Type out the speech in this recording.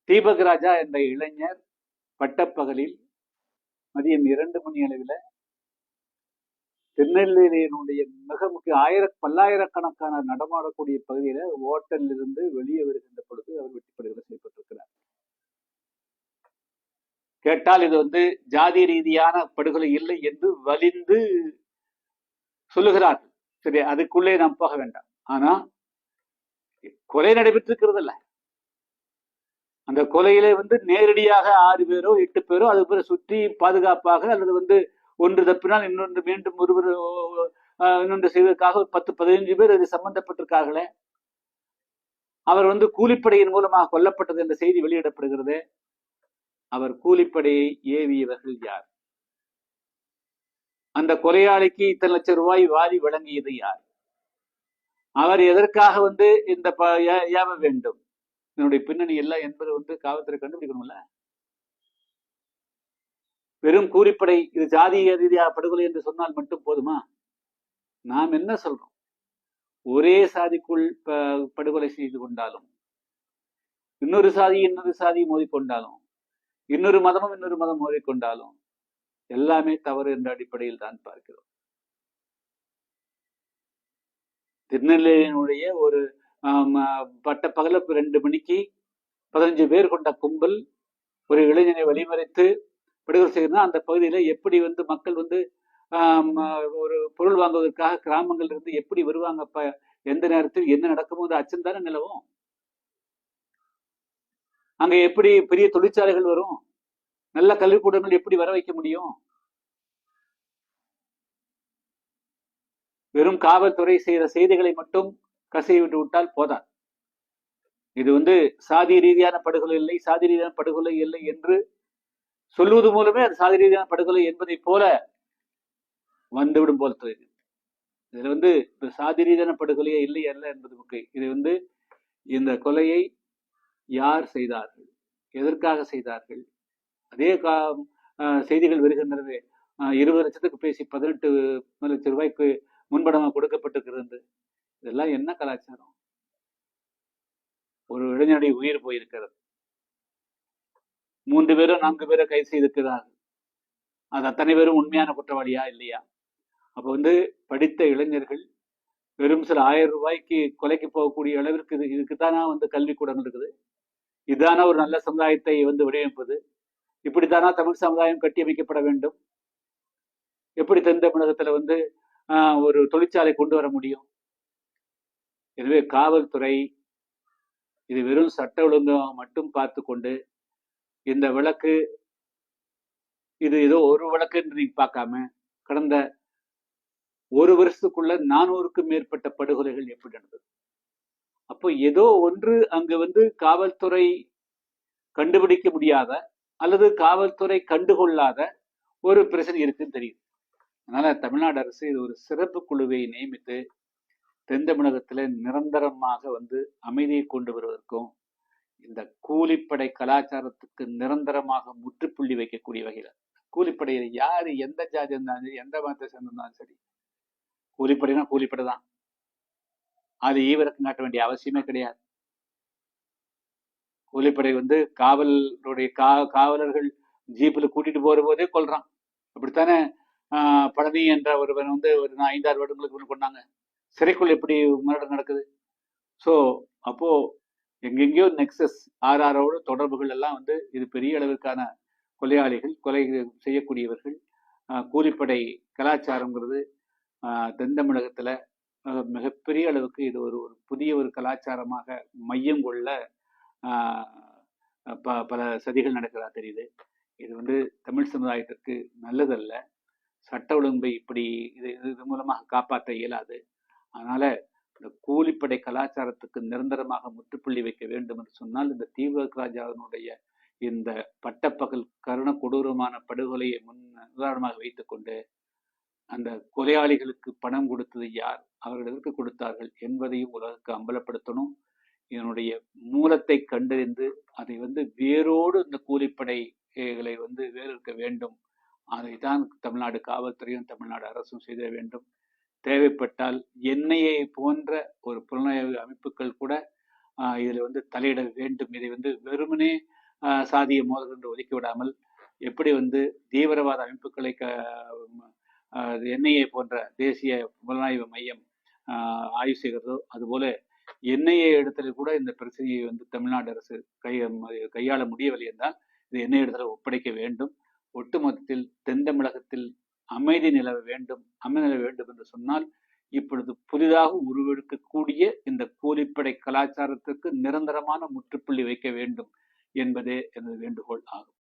தீபக் ராஜா என்ற இளைஞர் பட்டப்பகலில் மதியம் 2 மணி அளவில் திருநெல்வேலியினுடைய மிக முக்கிய பல்லாயிரக்கணக்கான நடமாடக்கூடிய பகுதியில ஓட்டலில் இருந்து வெளியே வருகின்ற பொழுது அவர் வெட்டிப்படுகொலை செய்யப்பட்டிருக்கிறார். கேட்டால் இது ஜாதி ரீதியான படுகொலை இல்லை என்று வலிந்து சொல்லுகிறார்கள். சரி, அதுக்குள்ளே நாம் போக வேண்டாம். ஆனா கொலை நடைபெற்றிருக்கிறது இல்ல, அந்த கொலையில நேரடியாக 6 பேரோ 8 பேரோ அது பேரை சுற்றி பாதுகாப்பாக அல்லது ஒன்று தப்பினால் இன்னொன்று மீண்டும் ஒருவர் இன்னொன்று செய்வதற்காக 10-15 பேர் இது சம்பந்தப்பட்டிருக்கார்களே. அவர் கூலிப்படையின் மூலமாக கொல்லப்பட்டது என்ற செய்தி வெளியிடப்படுகிறது. அவர் கூலிப்படையை ஏவியவர்கள் யார்? அந்த கொலையாளிக்கு இத்தனை லட்சம் ரூபாய் வாரி வழங்கியது யார்? அவர் எதற்காக இந்த ஏவ வேண்டும்? இதனுடைய பின்னணி எல்லாம் என்பது காவல்துறை கண்டுபிடிக்கணும்ல. வெறும் கூலிப்படை இது ஜாதிய ரீதியாக படுகொலை என்று சொன்னால் மட்டும் போதுமா? நாம் என்ன சொல்றோம்? ஒரே சாதிக்குள் படுகொலை செய்து கொண்டாலும், இன்னொரு சாதி மோதிக்கொண்டாலும், இன்னொரு மதம் மோதிக்கொண்டாலும் எல்லாமே தவறு என்ற அடிப்படையில் தான் பார்க்கிறோம். திருநெல்வேலியினுடைய ஒரு பட்ட பகல 2 மணிக்கு 15 பேர் கொண்ட கும்பல் ஒரு இளைஞனை வழிமறைத்து படுகொலை செய்யணும். அந்த பகுதியில எப்படி மக்கள் ஒரு பொருள் வாங்குவதற்காக கிராமங்கள் இருந்து எப்படி வருவாங்க, எந்த நேரத்தில் என்ன நடக்குமோ அச்சம் தானே நிலவும். அங்க எப்படி பெரிய தொழிற்சாலைகள் வரும், நல்ல கல்விக்கூடங்கள் எப்படி வர வைக்க முடியும்? வெறும் காவல்துறை செய்த செய்திகளை மட்டும் கசைவிட்டு விட்டால் போதாது. இது சாதி ரீதியான படுகொலை இல்லை, சாதி ரீதியான படுகொலை இல்லை என்று சொல்லுவது மூலமே அது சாதி ரீதியான படுகொலை என்பதை போல வந்துவிடும் போல தெரியுது. இதுல சாதி ரீதியான படுகொலையே இல்லை அல்ல என்பது முக்கியம். இது இந்த கொலையை யார் செய்தார்கள், எதற்காக செய்தார்கள்? அதே செய்திகள் வருகின்றது. 20 லட்சத்துக்கு பேசி 18 லட்சம் ரூபாய்க்கு முன்பணமாக கொடுக்கப்பட்டிருக்கிறது. இதெல்லாம் என்ன கலாச்சாரம்? ஒரு இளைஞனுடைய உயிர் போயிருக்கிறது. 3 பேரோ 4 பேரோ கைது செய்திருக்கிறார்கள். அது அத்தனை பேரும் உண்மையான குற்றவாளியா இல்லையா? அப்ப படித்த இளைஞர்கள் வெறும் சில 1000 ரூபாய்க்கு கொலைக்கு போகக்கூடிய அளவிற்கு இதுக்குத்தானா கல்விக்கூடங்கள் இருக்குது? இதுதானா ஒரு நல்ல சமுதாயத்தை வடிவமைப்பது? இப்படித்தானா தமிழ் சமுதாயம் கட்டியமைக்கப்பட வேண்டும்? எப்படி தென் தமிழகத்துல ஒரு தொழிற்சாலை கொண்டு வர முடியும்? எனவே காவல்துறை இது வெறும் சட்ட ஒழுங்கு மட்டும் பார்த்து கொண்டு இந்த வழக்கு இது ஏதோ ஒரு வழக்கு என்று நீங்க பார்க்காம கடந்த ஒரு வருஷத்துக்குள்ள 400க்கும் மேற்பட்ட படுகொலைகள் எப்படி நடந்தது? அப்போ ஏதோ ஒன்று அங்கு காவல்துறை கண்டுபிடிக்க முடியாத அல்லது காவல்துறை கண்டுகொள்ளாத ஒரு பிரச்சனை இருக்குன்னு தெரியுது. அதனால தமிழ்நாடு அரசு இது ஒரு சிறப்பு குழுவை நியமித்து தென் தமிழகத்துல நிரந்தரமாக அமைதியை கொண்டு வருவதற்கும் இந்த கூலிப்படை கலாச்சாரத்துக்கு நிரந்தரமாக முற்றுப்புள்ளி வைக்கக்கூடிய வகையில, கூலிப்படையில யாரு எந்த ஜாதி இருந்தாலும் சரி, எந்த மதத்தை சேர்ந்திருந்தாலும் சரி, கூலிப்படைனா கூலிப்படை தான். அது ஈவிரக்கம் காட்ட வேண்டிய அவசியமே கிடையாது. கூலிப்படை காவலர்கள் ஜீப்ல கூட்டிட்டு போற போதே கொள்றான். அப்படித்தானே பழனி என்ற ஒருவன் ஒரு 5-6 வருடங்களுக்கு கொண்டாங்க. சிறைக்குள் எப்படி மரணம் நடக்குது? ஸோ அப்போ எங்கெங்கயோ நெக்ஸஸ் ஆர்ஆரோட தொடர்புகள் எல்லாம் இது பெரிய அளவிற்கான கொலையாளிகள், கொலை செய்யக்கூடியவர்கள். கூலிப்படை கலாச்சாரங்கிறது தென் தமிழகத்துல மிகப்பெரிய அளவுக்கு இது ஒரு புதிய ஒரு கலாச்சாரமாக மையம் கொள்ள பல சதிகள் நடக்கிறதா தெரியுது. இது தமிழ் சமுதாயத்திற்கு நல்லதல்ல. சட்ட ஒழுங்கை இப்படி இது மூலமாக காப்பாற்ற இயலாது. அதனால இந்த கூலிப்படை கலாச்சாரத்துக்கு நிரந்தரமாக முற்றுப்புள்ளி வைக்க வேண்டும் என்று சொன்னால் இந்த தீபக் ராஜாவினுடைய இந்த பட்டப்பகல் கருண கொடூரமான படுகொலையை உதாரணமாக வைத்துக்கொண்டு அந்த கொலையாளிகளுக்கு பணம் கொடுத்தது யார், அவர்கள் எதற்கு கொடுத்தார்கள் என்பதையும் உலகுக்கு அம்பலப்படுத்தணும். இதனுடைய மூலத்தை கண்டறிந்து அதை வேரோடு இந்த கூலிப்படைகளை வேறறுக்க வேண்டும். அதைத்தான் தமிழ்நாடு காவல்துறையும் தமிழ்நாடு அரசும் செய்த வேண்டும். தேவைப்பட்டால் என்ஐஏ போன்ற ஒரு புலனாய்வு அமைப்புகள் கூட இதில் வந்து தலையிட வேண்டும். இதை வந்து வெறுமனே சாதிய மோதல் என்று ஒதுக்கி விடாமல் எப்படி வந்து தீவிரவாத அமைப்புகளை என்ஐஏ போன்ற தேசிய புலனாய்வு மையம் ஆய்வு செய்கிறதோ அதுபோல என்ஐஏ இடத்துல கூட இந்த பிரச்சனையை வந்து தமிழ்நாடு அரசு கையாள முடியவில்லை என்றால் இது என்ஐஏ இடத்துல ஒப்படைக்க வேண்டும். ஒட்டுமொத்தத்தில் தென் தமிழகத்தில் அமைதி நிலவ வேண்டும். அமைதி நிலவ வேண்டும் என்று சொன்னால் இப்பொழுது புதிதாக உருவெடுக்கக்கூடிய இந்த கூலிப்படை கலாச்சாரத்திற்கு நிரந்தரமான முற்றுப்புள்ளி வைக்க வேண்டும் என்பதே எனது வேண்டுகோள் ஆகும்.